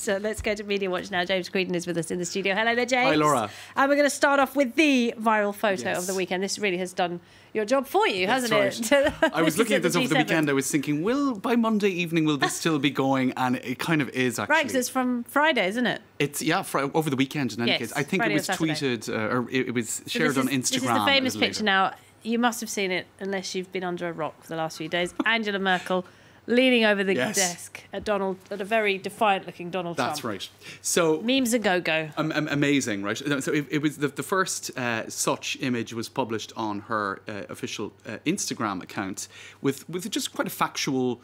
So let's go to Media Watch now. James Creedon is with us in the studio. Hello there, James. Hi, Laura. And we're going to start off with the viral photo Yes. of the weekend. This really has done your job for you, hasn't it? I was looking at this over the G7. weekend. I was thinking, by Monday evening, will this still be going? And it kind of is, actually. Right, because it's from Friday, isn't it? It's, over the weekend in any case. I think Friday it was or Saturday. tweeted, or it was shared on Instagram. This is the famous picture now. You must have seen it, unless you've been under a rock for the last few days. Angela Merkel leaning over the desk at a very defiant-looking Donald Trump. That's right. So memes a go-go. Amazing, right? So it was the first such image was published on her official Instagram account with just quite a factual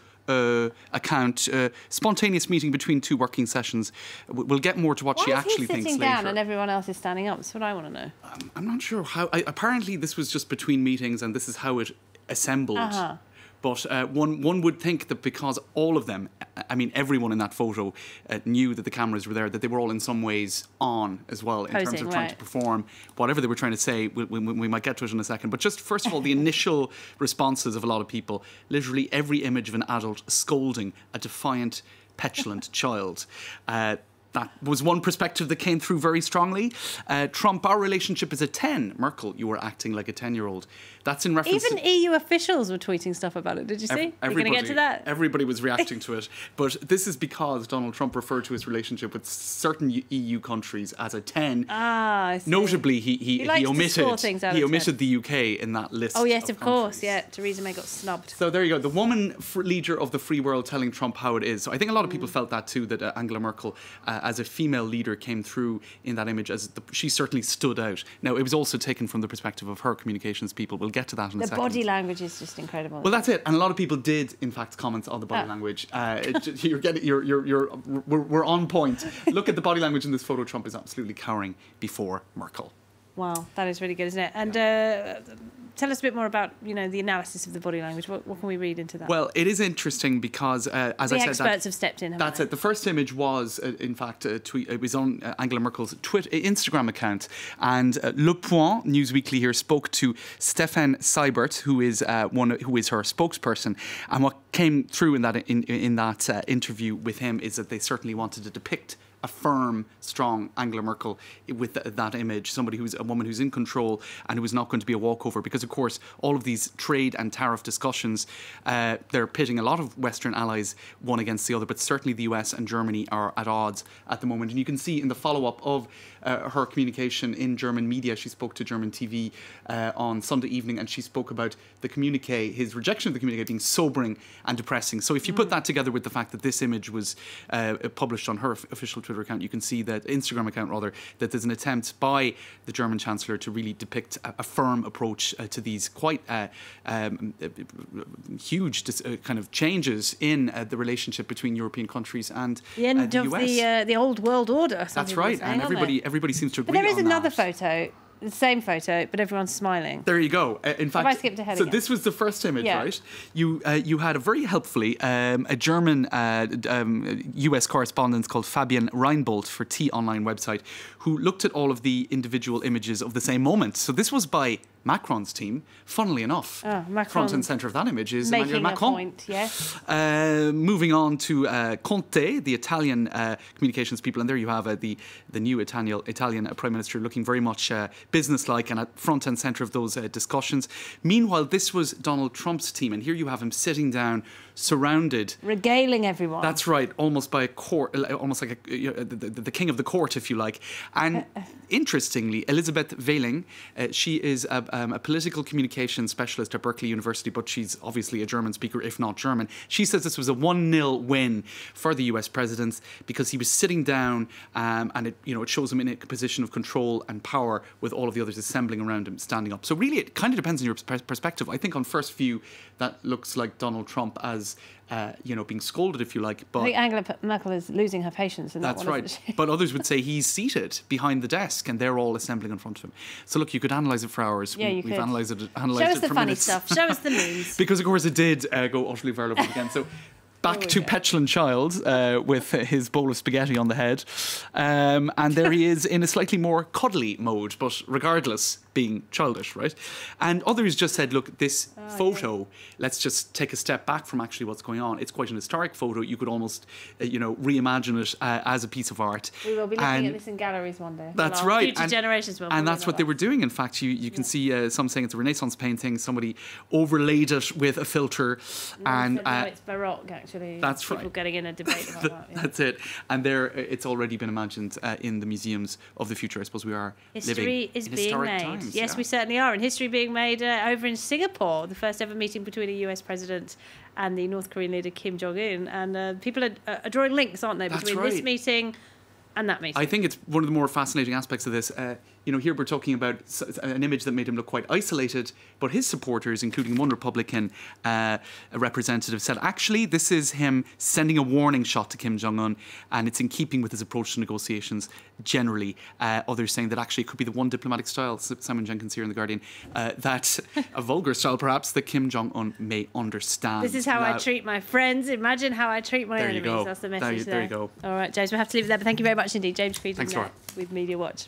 account, spontaneous meeting between two working sessions. We'll get more to what she actually thinks later. Why is he sitting down and everyone else is standing up? That's what I want to know. I'm not sure how. Apparently, this was just between meetings, and this is how it assembled. But one would think that because all of them, I mean, everyone in that photo knew that the cameras were there, that they were all in some ways on as well in terms of trying to perform whatever they were trying to say. We might get to it in a second. But just first of all, the initial responses of a lot of people, literally every image of an adult scolding a defiant, petulant child. That was one perspective that came through very strongly. Trump, our relationship is a 10. Merkel, you were acting like a 10-year-old. That's in reference Even EU officials were tweeting stuff about it, did you see? You're going to get to that? Everybody was reacting to it. But this is because Donald Trump referred to his relationship with certain EU countries as a 10. I see. Notably, he omitted the UK in that list. Oh, yes, of course. Countries. Yeah, Theresa May got snubbed. So there you go. The woman leader of the free world telling Trump how it is. So I think a lot of people felt that too, that Angela Merkel, as a female leader, came through in that image as she certainly stood out. Now, it was also taken from the perspective of her communications people. We'll get to that in a second. The body language is just incredible. Well, that's it. And a lot of people did, in fact, comment on the body language. We're on point. Look at the body language in this photo. Trump is absolutely cowering before Merkel. Wow, that is really good, isn't it? And tell us a bit more about, the analysis of the body language. What can we read into that? Well, it is interesting because, as I said, the experts have stepped in. That's it. The first image was, in fact, a tweet. It was on Angela Merkel's Instagram account, and Le Point, News Weekly here, spoke to Stefan Seibert, who is her spokesperson, and what came through in that interview with him is that they certainly wanted to depict a firm, strong Angela Merkel with that image, somebody who's a woman who's in control and who is not going to be a walkover, because of course all of these trade and tariff discussions, they're pitting a lot of Western allies one against the other, but certainly the US and Germany are at odds at the moment. And you can see in the follow-up of her communication in German media, she spoke to German TV on Sunday evening, and she spoke about the communique, his rejection of the communique being sobering and depressing. So if you put that together with the fact that this image was published on her official Twitter account, you can see that, Instagram account rather, that there's an attempt by the German Chancellor to really depict a firm approach to these quite huge kind of changes in the relationship between European countries and the end the of US. the old world order. That's right, and everybody seems to agree on that. But there is another photo. The same photo, but everyone's smiling. There you go. In fact, I skipped ahead again? This was the first image, right? You had a very helpfully a German US correspondent called Fabian Reinbold for T-Online website, who looked at all of the individual images of the same moment. So this was by Macron's team. Funnily enough, front and centre of that image is Emmanuel Macron. Point, yes. Moving on to Conte, the Italian communications people, and there you have the new Italian Prime Minister, looking very much businesslike and at front and centre of those discussions. Meanwhile, this was Donald Trump's team, and here you have him sitting down, surrounded, regaling everyone. That's right, almost by a court, almost like the king of the court, if you like. And interestingly, Elisabeth Wehling, she is a political communication specialist at Berkeley University, but she's obviously a German speaker, if not German. She says this was a 1-0 win for the US president because he was sitting down, and it shows him in a position of control and power with all of the others assembling around him, standing up. So really, it kind of depends on your perspective. I think on first view, that looks like Donald Trump as being scolded, if you like. But I think Angela Merkel is losing her patience in that that's one. That's right. But others would say he's seated behind the desk and they're all assembling in front of him. So look, you could analyse it for hours. Yeah, you could. We've analysed it for minutes. Show us the funny stuff. Show us the memes. Because, of course, it did go utterly viral over again. So back to petulant child with his bowl of spaghetti on the head. And there he is in a slightly more cuddly mode, but regardless, being childish, right? And others just said, look, this photo, let's just take a step back from actually what's going on. It's quite an historic photo. You could almost, reimagine it as a piece of art. We will be looking at this in galleries one day. That's right. Future generations will. And that's what they were doing. In fact, you can see some saying it's a Renaissance painting. Somebody overlaid it with a filter. No, it's Baroque, actually. That's People right. getting in a debate about that. Yeah. That's it. And there, it's already been imagined in the museums of the future. I suppose we are History is in being historic made. times. Yes, we certainly are. And history being made over in Singapore, the first ever meeting between a US president and the North Korean leader Kim Jong-un. And people are drawing links, aren't they, between this meeting and that meeting. I think it's one of the more fascinating aspects of this. Here we're talking about an image that made him look quite isolated, but his supporters, including one Republican representative, said, actually, this is him sending a warning shot to Kim Jong-un, and it's in keeping with his approach to negotiations generally. Others saying that actually it could be the one diplomatic style, Simon Jenkins here in The Guardian, that a vulgar style perhaps, that Kim Jong-un may understand. This is how I treat my friends. Imagine how I treat my enemies. Go. That's the message there you go. All right, James, we'll have to leave it there, but thank you very much indeed. James Creedon Thanks, Laura. with Media Watch.